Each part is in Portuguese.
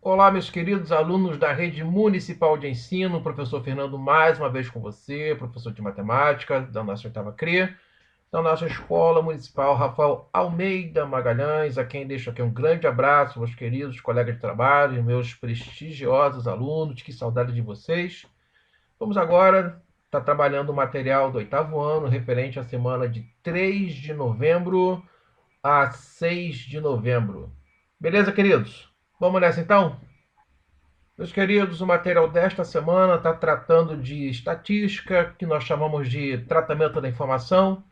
Olá, meus queridos alunos da Rede Municipal de Ensino, professor Fernando mais uma vez com você, professor de matemática da nossa oitava CRE, da nossa Escola Municipal Rafael Almeida Magalhães, a quem deixo aqui um grande abraço, meus queridos colegas de trabalho, meus prestigiosos alunos, que saudade de vocês. Vamos agora estar trabalhando o material do oitavo ano, referente à semana de 3 de novembro a 6 de novembro. Beleza, queridos? Vamos nessa então? Meus queridos, o material desta semana está tratando de estatística, que nós chamamos de tratamento da informação.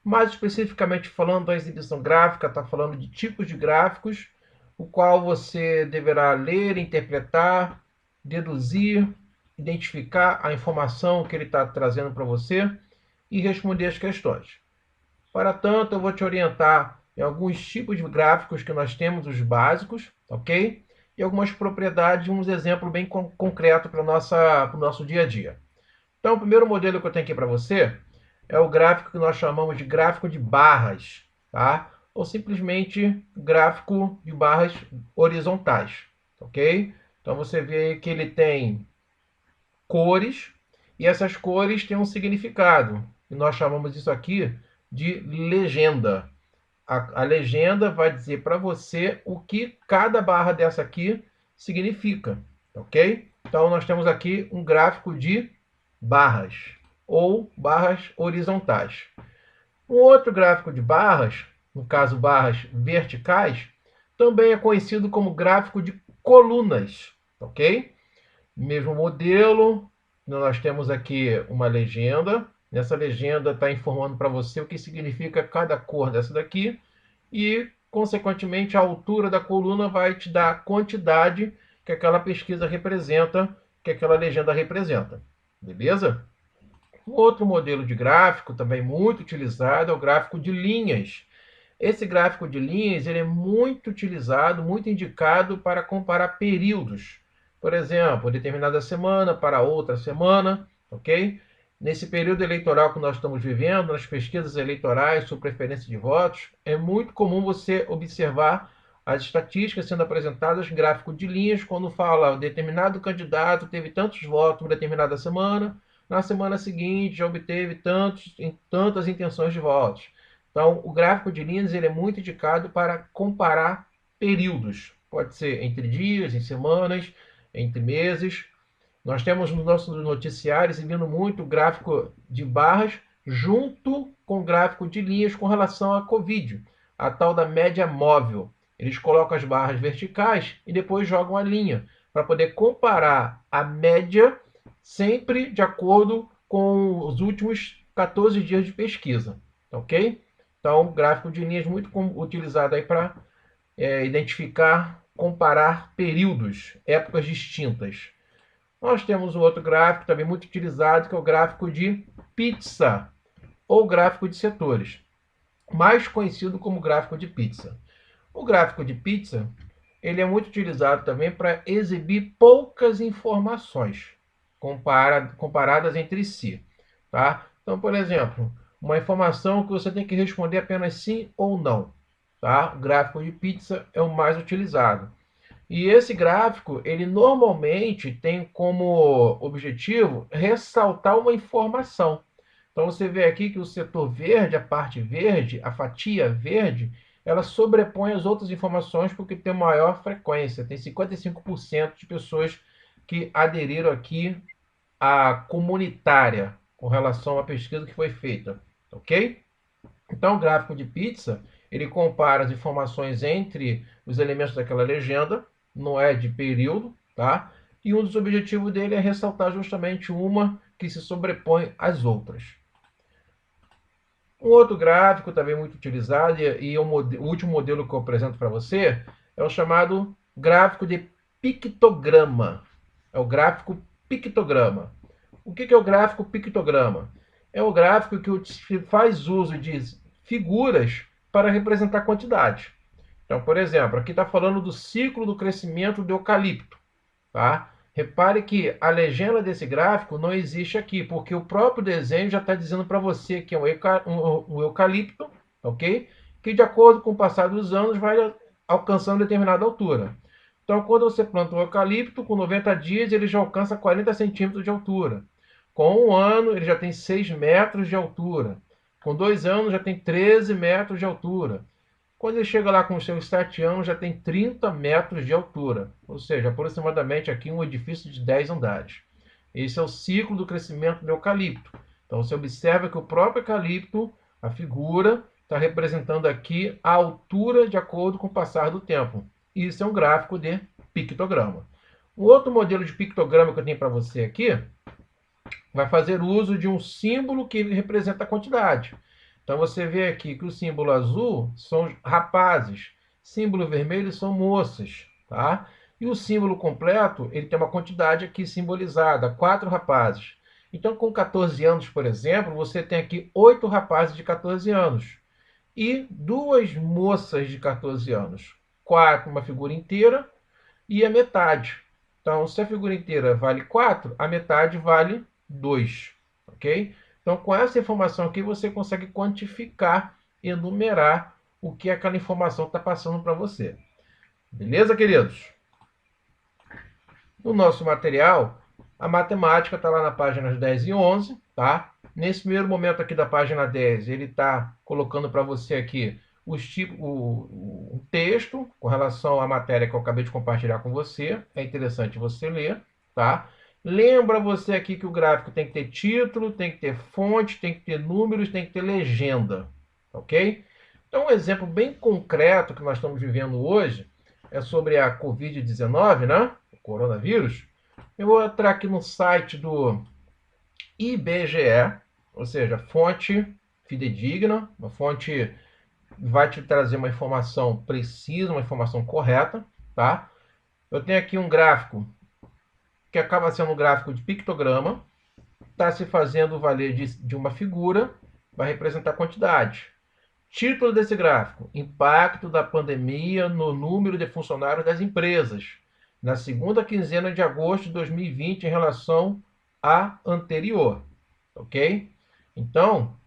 Mais especificamente falando da exibição gráfica, está falando de tipos de gráficos, o qual você deverá ler, interpretar, deduzir, identificar a informação que ele está trazendo para você e responder as questões. Para tanto, eu vou te orientar em alguns tipos de gráficos que nós temos, os básicos, ok? E algumas propriedades, uns exemplos bem concretos para o nosso dia a dia. Então, o primeiro modelo que eu tenho aqui para você é o gráfico que nós chamamos de gráfico de barras, tá? Ou simplesmente gráfico de barras horizontais, ok? Então, você vê que ele tem cores e essas cores têm um significado. E nós chamamos isso aqui de legenda. A legenda vai dizer para você o que cada barra dessa aqui significa, ok? Então, nós temos aqui um gráfico de barras ou barras horizontais. Um outro gráfico de barras, no caso barras verticais, também é conhecido como gráfico de colunas, ok? Mesmo modelo, nós temos aqui uma legenda. Nessa legenda está informando para você o que significa cada cor dessa daqui e, consequentemente, a altura da coluna vai te dar a quantidade que aquela pesquisa representa, que aquela legenda representa. Beleza? Um outro modelo de gráfico também muito utilizado é o gráfico de linhas. Esse gráfico de linhas ele é muito utilizado, muito indicado para comparar períodos. Por exemplo, determinada semana para outra semana, ok? Nesse período eleitoral que nós estamos vivendo, nas pesquisas eleitorais sobre preferência de votos, é muito comum você observar as estatísticas sendo apresentadas em gráfico de linhas, quando fala determinado candidato teve tantos votos em determinada semana, na semana seguinte já obteve tantas intenções de votos. Então, o gráfico de linhas ele é muito indicado para comparar períodos. Pode ser entre dias, em semanas, entre meses. Nós temos no nosso noticiário exibindo muito gráfico de barras junto com gráfico de linhas com relação à Covid, a tal da média móvel. Eles colocam as barras verticais e depois jogam a linha para poder comparar a média sempre de acordo com os últimos 14 dias de pesquisa, ok? Então, gráfico de linhas muito utilizado aí para identificar, comparar períodos, épocas distintas. Nós temos um outro gráfico também muito utilizado, que é o gráfico de pizza, ou gráfico de setores, mais conhecido como gráfico de pizza. O gráfico de pizza ele é muito utilizado também para exibir poucas informações comparadas entre si. Tá? Então, por exemplo, uma informação que você tem que responder apenas sim ou não. Tá? O gráfico de pizza é o mais utilizado. E esse gráfico, ele normalmente tem como objetivo ressaltar uma informação. Então você vê aqui que o setor verde, a parte verde, a fatia verde, ela sobrepõe as outras informações porque tem maior frequência. Tem 55% de pessoas que aderiram aqui à comunitária com relação à pesquisa que foi feita, ok? Então o gráfico de pizza, ele compara as informações entre os elementos daquela legenda, não é de período, tá? E um dos objetivos dele é ressaltar justamente uma que se sobrepõe às outras. Um outro gráfico também muito utilizado, e o último modelo que eu apresento para você, é o chamado gráfico de pictograma. É o gráfico pictograma. O que é o gráfico pictograma? É o gráfico que faz uso de figuras para representar quantidade. Então, por exemplo, aqui está falando do ciclo do crescimento do eucalipto. Tá? Repare que a legenda desse gráfico não existe aqui, porque o próprio desenho já está dizendo para você que é um eucalipto, ok? Que de acordo com o passar dos anos vai alcançando determinada altura. Então, quando você planta o eucalipto, com 90 dias ele já alcança 40 centímetros de altura. Com 1 ano, ele já tem 6 metros de altura. Com 2 anos, já tem 13 metros de altura. Quando ele chega lá com os seus 7 anos, já tem 30 metros de altura. Ou seja, aproximadamente aqui um edifício de 10 andares. Esse é o ciclo do crescimento do eucalipto. Então, você observa que o próprio eucalipto, a figura, está representando aqui a altura de acordo com o passar do tempo. Isso é um gráfico de pictograma. Um outro modelo de pictograma que eu tenho para você aqui vai fazer uso de um símbolo que representa a quantidade. Então você vê aqui que o símbolo azul são rapazes, símbolo vermelho são moças, tá? E o símbolo completo, ele tem uma quantidade aqui simbolizada, 4 rapazes. Então com 14 anos, por exemplo, você tem aqui 8 rapazes de 14 anos e 2 moças de 14 anos. 4, uma figura inteira e a metade. Então, se a figura inteira vale 4, a metade vale 2, ok? Então, com essa informação aqui, você consegue quantificar e enumerar o que aquela informação está passando para você. Beleza, queridos? No nosso material, a matemática está lá na páginas 10 e 11, tá? Nesse primeiro momento aqui da página 10, ele está colocando para você aqui o texto com relação à matéria que eu acabei de compartilhar com você. É interessante você ler, tá? Lembra você aqui que o gráfico tem que ter título, tem que ter fonte, tem que ter números, tem que ter legenda, ok? Então, um exemplo bem concreto que nós estamos vivendo hoje é sobre a Covid-19, né? O coronavírus. Eu vou entrar aqui no site do IBGE, ou seja, fonte fidedigna, uma fonte vai te trazer uma informação precisa, uma informação correta, tá? Eu tenho aqui um gráfico que acaba sendo um gráfico de pictograma, está se fazendo valer de uma figura, vai representar quantidade. Título desse gráfico: impacto da pandemia no número de funcionários das empresas, na segunda quinzena de agosto de 2020 em relação à anterior, ok? Então,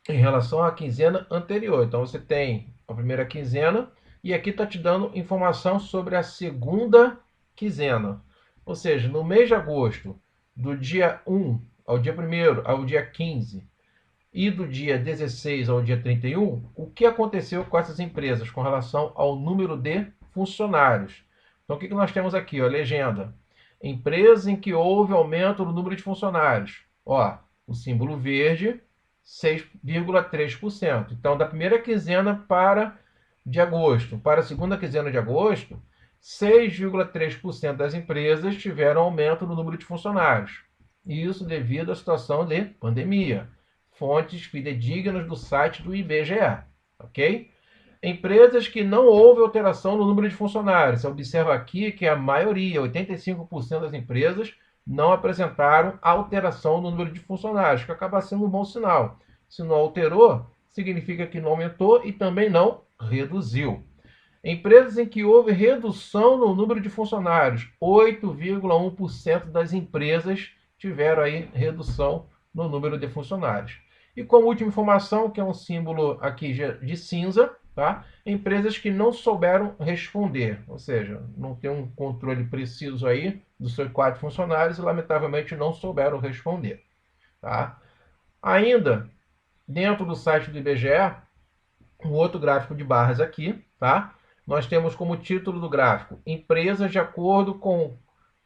em relação à quinzena anterior. Então, você tem a primeira quinzena e aqui está te dando informação sobre a segunda quinzena. Ou seja, no mês de agosto, do dia 1 ao dia 1º ao dia 15 e do dia 16 ao dia 31, o que aconteceu com essas empresas com relação ao número de funcionários. Então, o que nós temos aqui? A legenda. Empresa em que houve aumento no número de funcionários. Ó, o símbolo verde, 6,3%. Então, da primeira quinzena de agosto para a segunda quinzena de agosto, 6,3% das empresas tiveram aumento no número de funcionários. Isso devido à situação de pandemia. Fontes fidedignas do site do IBGE, ok? Empresas que não houve alteração no número de funcionários. Você observa aqui que a maioria, 85% das empresas, não apresentaram alteração no número de funcionários, que acaba sendo um bom sinal. Se não alterou, significa que não aumentou e também não reduziu. Empresas em que houve redução no número de funcionários, 8,1% das empresas tiveram aí redução no número de funcionários. E como última informação, que é um símbolo aqui de cinza, tá? Empresas que não souberam responder, ou seja, não tem um controle preciso aí dos seus 4 funcionários e lamentavelmente não souberam responder, tá? Ainda dentro do site do IBGE, um outro gráfico de barras aqui, tá? Nós temos como título do gráfico: empresas de acordo com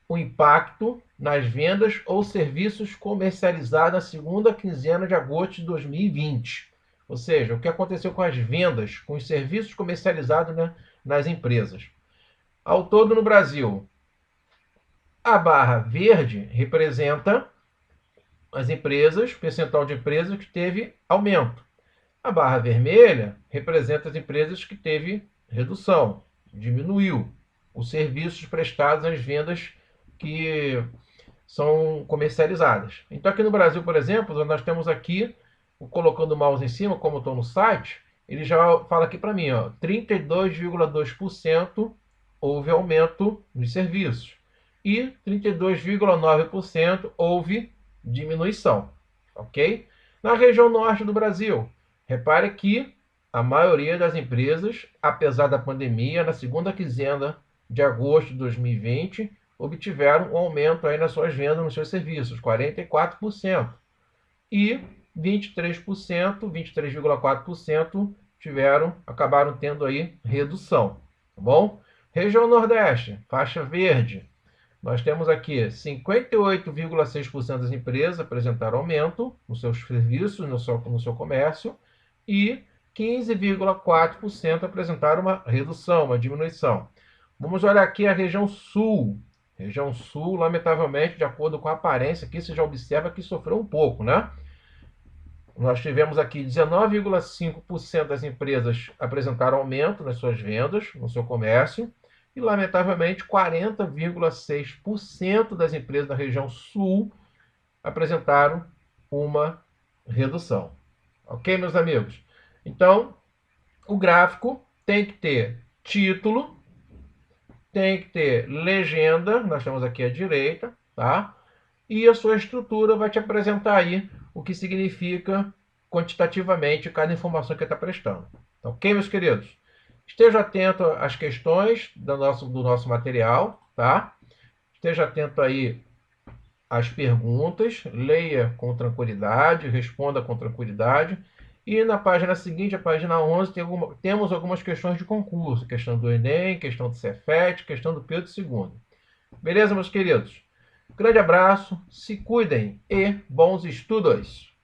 o impacto nas vendas ou serviços comercializados na segunda quinzena de agosto de 2020. Ou seja, o que aconteceu com as vendas, com os serviços comercializados, né, nas empresas. Ao todo no Brasil, a barra verde representa as empresas, percentual de empresas que teve aumento. A barra vermelha representa as empresas que teve redução, diminuiu. Os serviços prestados às vendas que são comercializadas. Então, aqui no Brasil, por exemplo, nós temos aqui, colocando o mouse em cima, como estou no site, ele já fala aqui para mim, 32,2% houve aumento nos serviços e 32,9% houve diminuição, ok? Na região norte do Brasil, repare que a maioria das empresas, apesar da pandemia, na segunda quinzena de agosto de 2020 obtiveram um aumento aí nas suas vendas, nos seus serviços, 44%. E 23%, 23,4% acabaram tendo aí redução, tá bom? Região Nordeste, faixa verde, nós temos aqui 58,6% das empresas apresentaram aumento nos seus serviços, no seu comércio, e 15,4% apresentaram uma redução, uma diminuição. Vamos olhar aqui a região Sul. Região Sul, lamentavelmente, de acordo com a aparência, aqui você já observa que sofreu um pouco, né? Nós tivemos aqui 19,5% das empresas apresentaram aumento nas suas vendas, no seu comércio, e, lamentavelmente, 40,6% das empresas da região Sul apresentaram uma redução. Ok, meus amigos? Então, o gráfico tem que ter título, tem que ter legenda, nós temos aqui à direita, tá? E a sua estrutura vai te apresentar aí o que significa quantitativamente cada informação que está prestando. Ok, meus queridos? Esteja atento às questões do nosso material, tá? Esteja atento aí às perguntas, leia com tranquilidade, responda com tranquilidade. E na página seguinte, a página 11, temos algumas questões de concurso. Questão do Enem, questão do Cefet, questão do Pedro II. Beleza, meus queridos? Grande abraço, se cuidem e bons estudos!